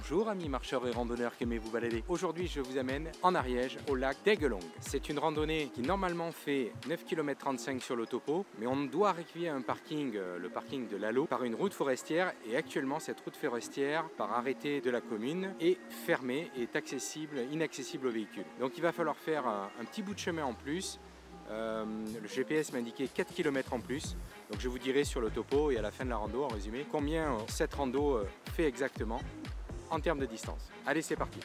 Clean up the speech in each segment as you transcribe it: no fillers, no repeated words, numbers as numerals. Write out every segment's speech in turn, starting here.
Bonjour amis marcheurs et randonneurs qui aimez vous balader. Aujourd'hui je vous amène en Ariège au lac d'Aiglong. C'est une randonnée qui normalement fait 9 km 35 sur le topo, mais on doit arriver à un parking, le parking de Lalo, par une route forestière, et actuellement cette route forestière, par arrêté de la commune, est fermée et est inaccessible aux véhicules. Donc il va falloir faire un petit bout de chemin en plus. Le GPS m'a indiqué 4 km en plus, donc je vous dirai sur le topo et à la fin de la rando en résumé combien cette rando fait exactement en termes de distance. Allez, c'est parti!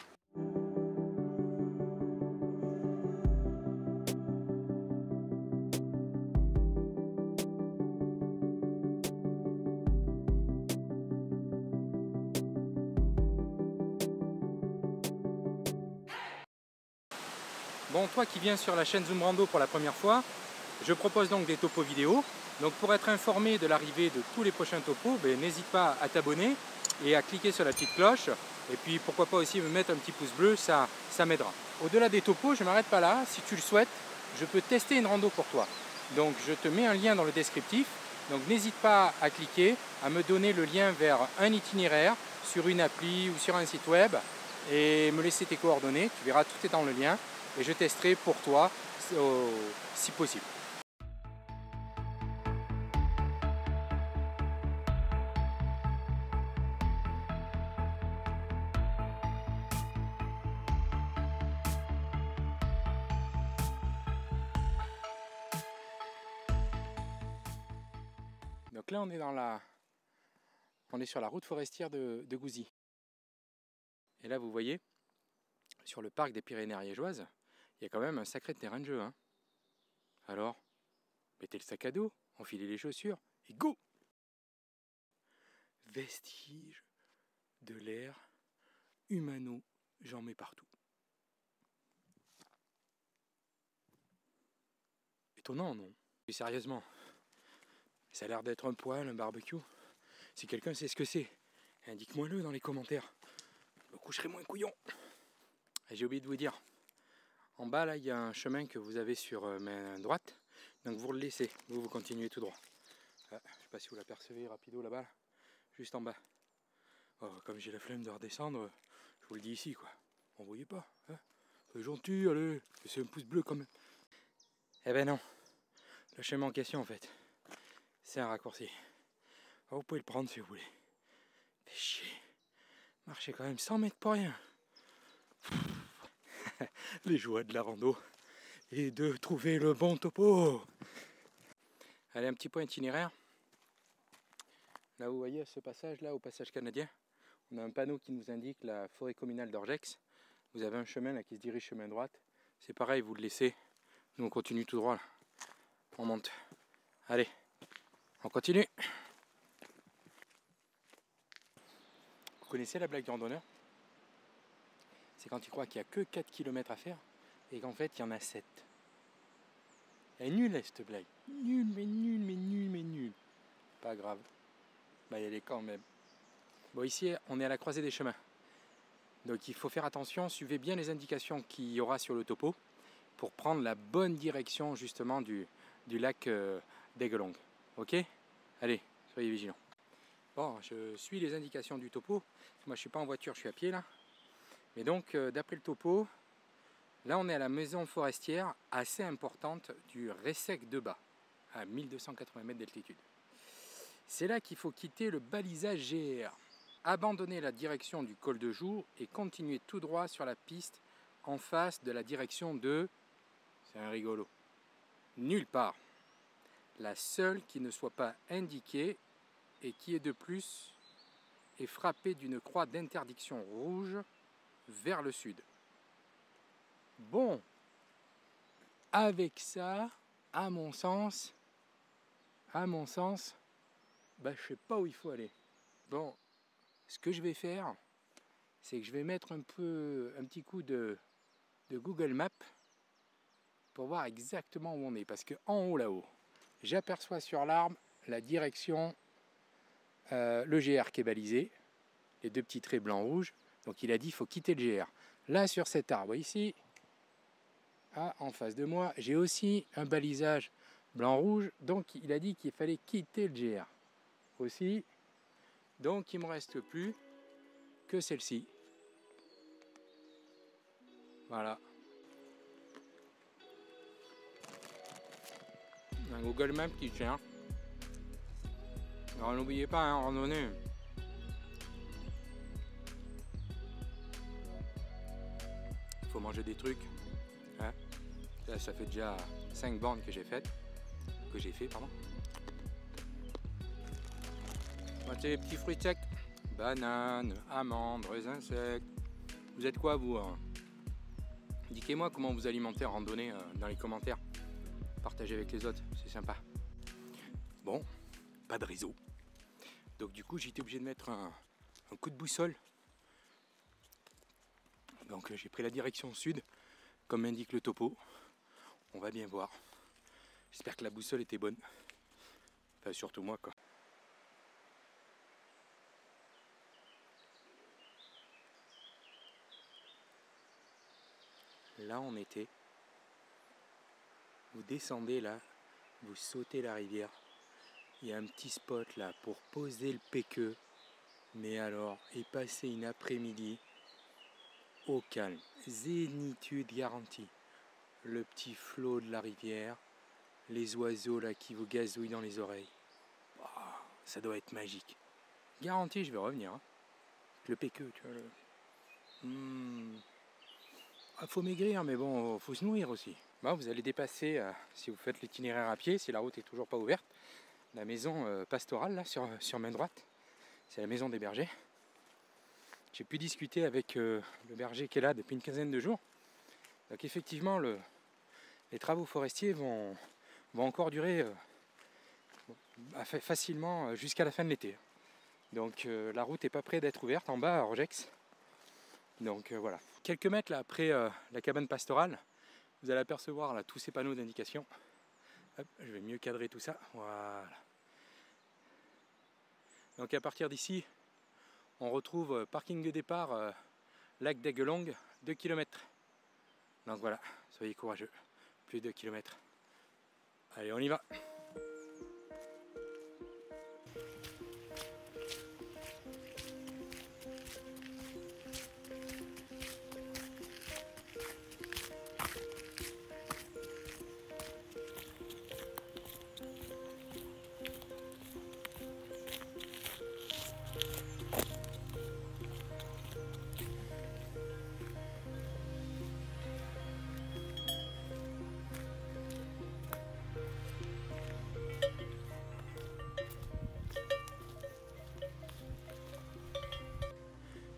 Bon, toi qui viens sur la chaîne Zoom Rando pour la première fois, je propose donc des topos vidéo. Donc pour être informé de l'arrivée de tous les prochains topos, n'hésite pas à t'abonner et à cliquer sur la petite cloche. Et puis pourquoi pas aussi me mettre un petit pouce bleu, ça m'aidera. Au-delà des topos, je ne m'arrête pas là. Si tu le souhaites, je peux tester une rando pour toi. Donc je te mets un lien dans le descriptif. Donc n'hésite pas à cliquer, à me donner le lien vers un itinéraire sur une appli ou sur un site web et me laisser tes coordonnées. Tu verras, tout est dans le lien. Et je testerai pour toi si possible. Donc là on est sur la route forestière de Gouzy. Et là vous voyez, sur le parc des Pyrénées ariégeoises, il y a quand même un sacré terrain de jeu. Hein. Alors, mettez le sac à dos, enfilez les chaussures et go! Vestiges de l'ère humano, j'en mets partout. Étonnant, non? Et sérieusement, ça a l'air d'être un poêle, un barbecue. Si quelqu'un sait ce que c'est, indique-moi-le dans les commentaires. Je me coucherai moins couillon. J'ai oublié de vous dire, en bas là, il y a un chemin que vous avez sur main droite. Donc vous le laissez, vous continuez tout droit. Je ne sais pas si vous l'apercevez rapido là-bas, juste en bas. Oh, comme j'ai la flemme de redescendre, je vous le dis ici quoi. Vous voyez pas, hein? Soyez gentil, allez, c'est un pouce bleu quand même. Eh ben non, le chemin en question en fait, c'est un raccourci. Oh, vous pouvez le prendre si vous voulez. Fait chier, marchez quand même 100 mètres pour rien. Les joies de la rando et de trouver le bon topo. Allez, un petit point itinéraire. Là vous voyez ce passage là, au passage canadien, on a un panneau qui nous indique la forêt communale d'Orgex. Vous avez un chemin là qui se dirige chemin droite. C'est pareil, vous le laissez. Nous on continue tout droit là. On monte. Allez, on continue. Vous connaissez la blague du randonneur? C'est quand tu crois qu'il n'y a que 4 km à faire et qu'en fait il y en a 7. Elle est nulle cette blague. Nulle, mais nulle, mais nulle, mais nulle. Pas grave. Elle est quand même. Bon, ici on est à la croisée des chemins. Donc il faut faire attention, suivez bien les indications qu'il y aura sur le topo pour prendre la bonne direction justement du lac d'Aiglong. Ok? Allez, soyez vigilants. Bon, je suis les indications du topo. Moi je suis pas en voiture, je suis à pied là. Mais donc d'après le topo, là on est à la maison forestière assez importante du Ressec de Bas, à 1280 mètres d'altitude. C'est là qu'il faut quitter le balisage GR. Abandonner la direction du col de Joux et continuer tout droit sur la piste en face de la direction de... C'est un rigolo. Nulle part. La seule qui ne soit pas indiquée et qui est de plus est frappée d'une croix d'interdiction rouge vers le sud. Bon, avec ça, à mon sens, je sais pas où il faut aller. Bon, ce que je vais faire, c'est que je vais mettre un petit coup de Google Maps pour voir exactement où on est. Parce qu'en haut là-haut, j'aperçois sur l'arbre la direction, le GR qui est balisé, les deux petits traits blanc-rouge. Donc il a dit qu'il faut quitter le GR. Là sur cet arbre ici, en face de moi, j'ai aussi un balisage blanc-rouge. Donc il a dit qu'il fallait quitter le GR aussi. Donc il ne me reste plus que celle-ci. Voilà. Un Google Maps qui tient. Alors n'oubliez pas, hein, randonnée. Il faut manger des trucs. Hein. Là, ça fait déjà 5 bornes que j'ai fait, pardon. Voici les petits fruits secs. Bananes, amandes, raisins secs. Vous êtes quoi vous hein? Indiquez-moi comment vous alimentez en randonnée dans les commentaires. Partagez avec les autres, c'est sympa. Bon, pas de réseau. Donc du coup j'ai été obligé de mettre un coup de boussole. Donc j'ai pris la direction sud, comme indique le topo. On va bien voir. J'espère que la boussole était bonne. Enfin surtout moi quoi. Là on était. Vous descendez là, vous sautez la rivière. Il y a un petit spot là pour poser le péqueux. Mais alors, et passer une après-midi au calme. Zénitude garantie. Le petit flot de la rivière. Les oiseaux là qui vous gazouillent dans les oreilles. Oh, ça doit être magique. Garanti, je vais revenir. Hein. Le péqueux, tu vois. Ah, faut maigrir, mais bon, faut se nourrir aussi. Bon, vous allez dépasser, si vous faites l'itinéraire à pied, si la route est toujours pas ouverte, la maison pastorale là sur main droite. C'est la maison des bergers. J'ai pu discuter avec le berger qui est là depuis une quinzaine de jours. Donc effectivement, les travaux forestiers vont encore durer facilement jusqu'à la fin de l'été. Donc la route n'est pas près d'être ouverte en bas à Orgex. Donc voilà. Quelques mètres là, après la cabane pastorale, vous allez apercevoir là, tous ces panneaux d'indication. Hop, je vais mieux cadrer tout ça. Voilà. Donc à partir d'ici, on retrouve parking de départ, lac d'Aiguelongue, 2 km. Donc voilà, soyez courageux. Plus de 2 km. Allez, on y va.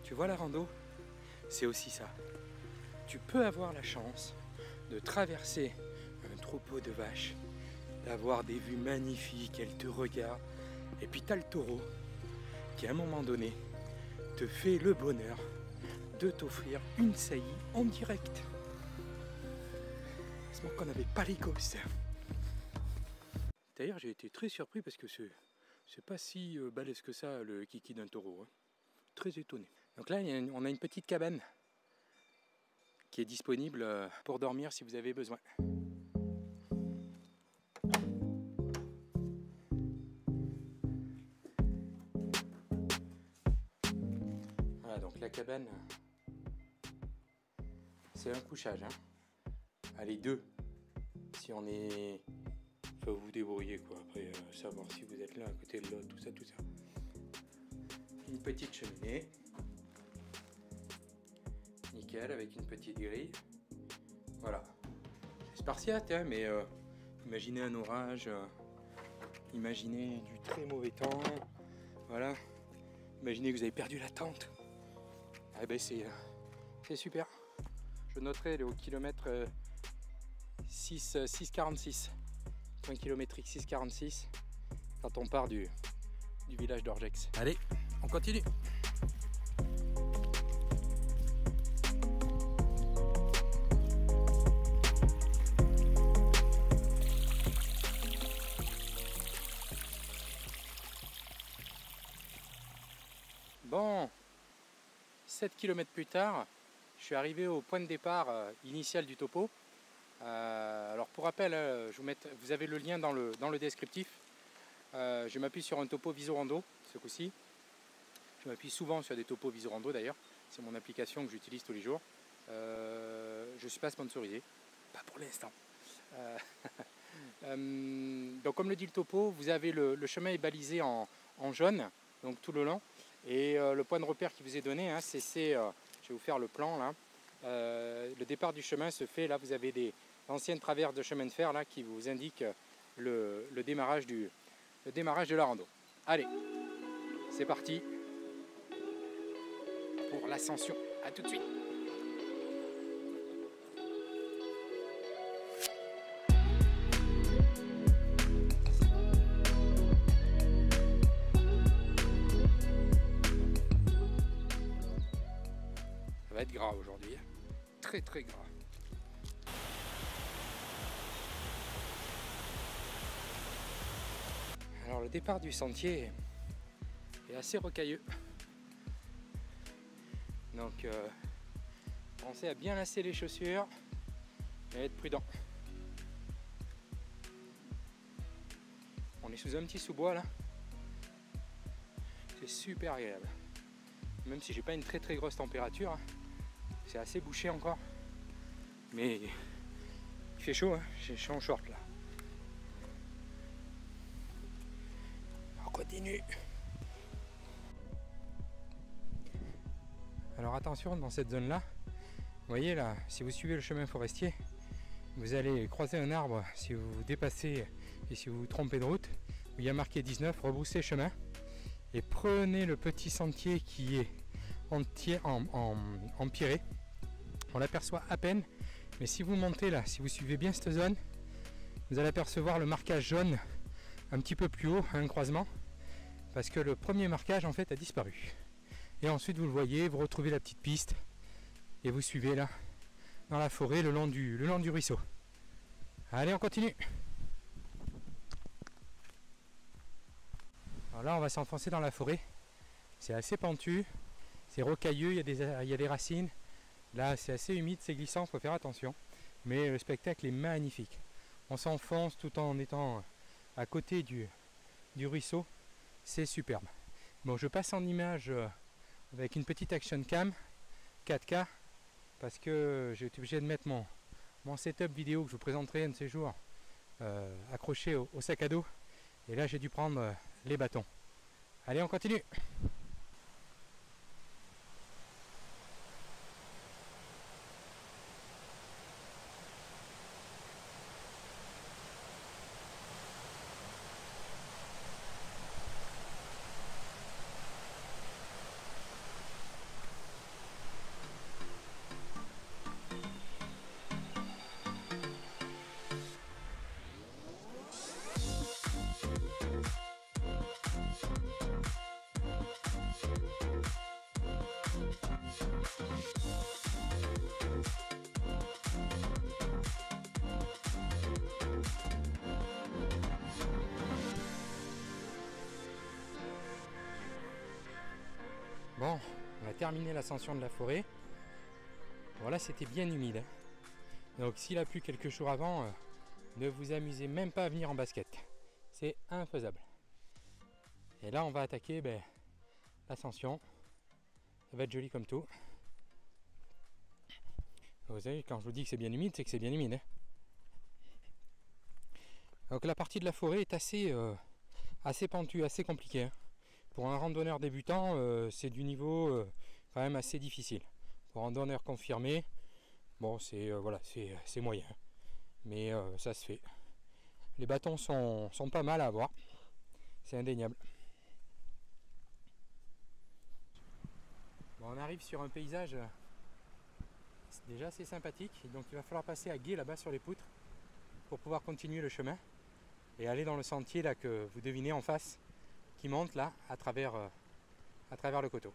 Tu vois la rando, c'est aussi ça. Tu peux avoir la chance de traverser un troupeau de vaches, d'avoir des vues magnifiques, elles te regardent, et puis t'as le taureau qui à un moment donné te fait le bonheur de t'offrir une saillie en direct. C'est moi qu'on n'avait pas les gosses. D'ailleurs j'ai été très surpris parce que c'est pas si balèze que ça le kiki d'un taureau. Hein. Très étonné. Donc là, on a une petite cabane qui est disponible pour dormir si vous avez besoin. Voilà, donc la cabane, c'est un couchage. Hein. Allez, 2. Si on est... Faut vous débrouiller, quoi. Après, savoir si vous êtes là, à côté de l'autre, tout ça, tout ça. Une petite cheminée. Nickel, avec une petite grille. Voilà. C'est spartiate, hein, mais imaginez un orage, imaginez du très mauvais temps, voilà. Imaginez que vous avez perdu la tente. Eh ben c'est super. Je noterai au kilomètre 6,46. Point kilométrique 6,46 quand on part du village d'Orgex. Allez, on continue. Bon, 7 km plus tard, je suis arrivé au point de départ initial du topo. Alors pour rappel, vous avez le lien dans le descriptif. Je m'appuie sur un topo Visorando ce coup-ci. Je m'appuie souvent sur des topos Visorando d'ailleurs, c'est mon application que j'utilise tous les jours. Je ne suis pas sponsorisé, pas pour l'instant. Donc comme le dit le topo, vous avez le chemin est balisé en jaune, donc tout le long. Et le point de repère qui vous est donné, hein, je vais vous faire le plan là. Le départ du chemin se fait, là vous avez des anciennes traverses de chemin de fer là, qui vous indiquent le démarrage de la rando. Allez, c'est parti pour l'ascension. À tout de suite. Ça va être gras aujourd'hui, très très gras. Alors le départ du sentier est assez rocailleux, donc pensez à bien lasser les chaussures et être prudent. On est sous un petit sous-bois là, c'est super agréable, même si j'ai pas une très très grosse température, c'est assez bouché encore, mais il fait chaud, hein. Je suis en short là. On continue. Alors attention, dans cette zone là, vous voyez là, si vous suivez le chemin forestier, vous allez croiser un arbre si vous vous dépassez et si vous vous trompez de route, où il y a marqué 19, rebroussez chemin et prenez le petit sentier qui est empierré. On l'aperçoit à peine, mais si vous montez là, si vous suivez bien cette zone, vous allez apercevoir le marquage jaune un petit peu plus haut à un croisement, parce que le premier marquage en fait a disparu. Et ensuite vous le voyez, vous retrouvez la petite piste et vous suivez là dans la forêt le long du ruisseau. Allez, on continue. Alors là on va s'enfoncer dans la forêt, c'est assez pentu, c'est rocailleux, il y a des racines. Là c'est assez humide, c'est glissant, il faut faire attention, mais le spectacle est magnifique. On s'enfonce tout en étant à côté du ruisseau, c'est superbe. Bon, je passe en image avec une petite action cam 4K parce que j'ai été obligé de mettre mon setup vidéo que je vous présenterai un de ces jours accroché au sac à dos, et là j'ai dû prendre les bâtons. Allez, on continue. Bon, on a terminé l'ascension de la forêt. Voilà, c'était bien humide. Donc s'il a plu quelques jours avant, ne vous amusez même pas à venir en basket. C'est infaisable. Et là, on va attaquer l'ascension. Ça va être joli comme tout. Vous savez, quand je vous dis que c'est bien humide, c'est que c'est bien humide. Donc la partie de la forêt est assez pentue, assez compliquée. Pour un randonneur débutant, c'est du niveau quand même assez difficile. Pour un randonneur confirmé, bon, c'est moyen. Mais ça se fait. Les bâtons sont pas mal à avoir. C'est indéniable. Bon, on arrive sur un paysage déjà assez sympathique. Donc il va falloir passer à gué là-bas sur les poutres pour pouvoir continuer le chemin et aller dans le sentier là que vous devinez en face, qui monte là à travers le coteau.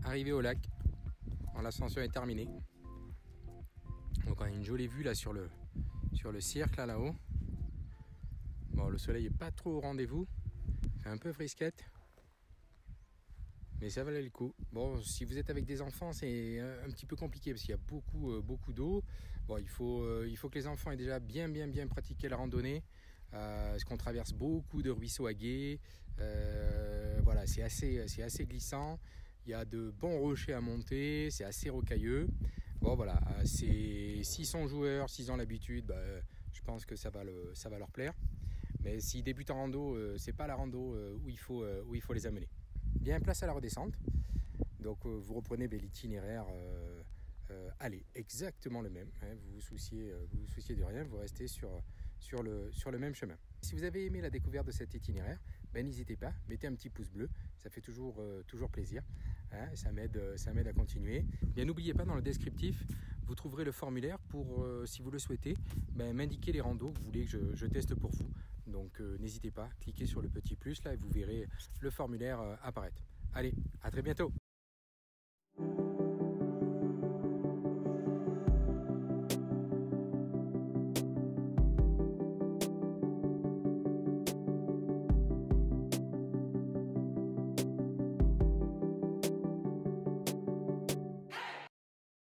Arrivé au lac, l'ascension est terminée. Donc on a une jolie vue là sur le cirque là-haut. Bon, le soleil n'est pas trop au rendez-vous, il fait un peu frisquette, mais ça valait le coup. Bon, si vous êtes avec des enfants, c'est un petit peu compliqué parce qu'il y a beaucoup d'eau. Bon, il faut que les enfants aient déjà bien pratiqué la randonnée, parce qu'on traverse beaucoup de ruisseaux à gué. Voilà, c'est assez glissant. Il y a de bons rochers à monter, c'est assez rocailleux. Bon voilà, s'ils sont joueurs, s'ils ont l'habitude, je pense que ça va leur plaire. Mais s'ils débutent en rando, c'est pas la rando où il faut les amener. Bien, place à la redescente. Donc vous reprenez l'itinéraire, allez, exactement le même. Hein, vous vous souciez de rien, vous restez sur le même chemin. Si vous avez aimé la découverte de cet itinéraire, n'hésitez pas, mettez un petit pouce bleu, ça fait toujours plaisir, hein, ça m'aide à continuer. Bien, n'oubliez pas, dans le descriptif, vous trouverez le formulaire pour, si vous le souhaitez, m'indiquer les randos que vous voulez que je teste pour vous. Donc n'hésitez pas, cliquez sur le petit plus là et vous verrez le formulaire apparaître. Allez, à très bientôt.